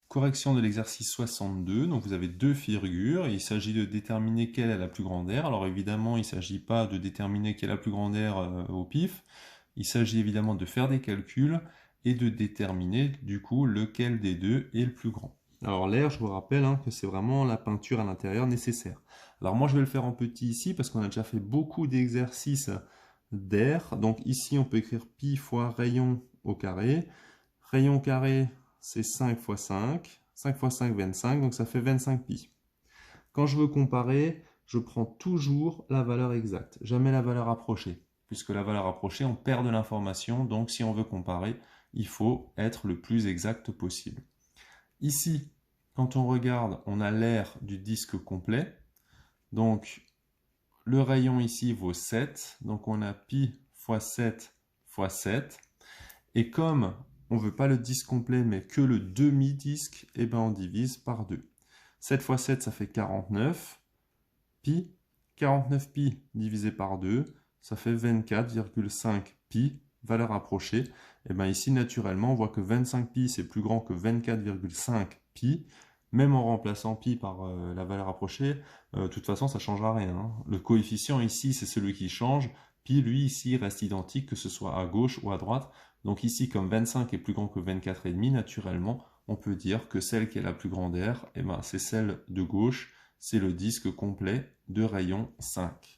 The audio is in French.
Correction de l'exercice 62, donc vous avez deux figures, et il s'agit de déterminer quelle est la plus grande aire. Alors évidemment, il ne s'agit pas de déterminer quelle est la plus grande aire au pif, il s'agit évidemment de faire des calculs et de déterminer du coup lequel des deux est le plus grand. Alors l'air, je vous rappelle que c'est vraiment la peinture à l'intérieur nécessaire. Alors moi je vais le faire en petit ici parce qu'on a déjà fait beaucoup d'exercices d'air. Donc ici on peut écrire pi fois rayon au carré. Rayon carré c'est 5 fois 5. 5 fois 5, 25, donc ça fait 25 pi. Quand je veux comparer, je prends toujours la valeur exacte, jamais la valeur approchée. Puisque la valeur approchée, on perd de l'information, donc si on veut comparer, il faut être le plus exact possible. Ici, quand on regarde, on a l'aire du disque complet. Donc, le rayon ici vaut 7. Donc, on a pi fois 7 fois 7. Et comme on ne veut pas le disque complet, mais que le demi-disque, eh ben on divise par 2. 7 fois 7, ça fait 49 pi. 49 pi divisé par 2, ça fait 24,5 pi, valeur approchée. Et bien ici, naturellement, on voit que 25 pi, c'est plus grand que 24,5 pi. Même en remplaçant pi par la valeur approchée, de toute façon, ça ne changera rien. Le coefficient ici, c'est celui qui change. Pi, lui, ici, reste identique, que ce soit à gauche ou à droite. Donc ici, comme 25 est plus grand que 24,5, naturellement, on peut dire que celle qui est la plus grande aire, c'est celle de gauche, c'est le disque complet de rayon 5.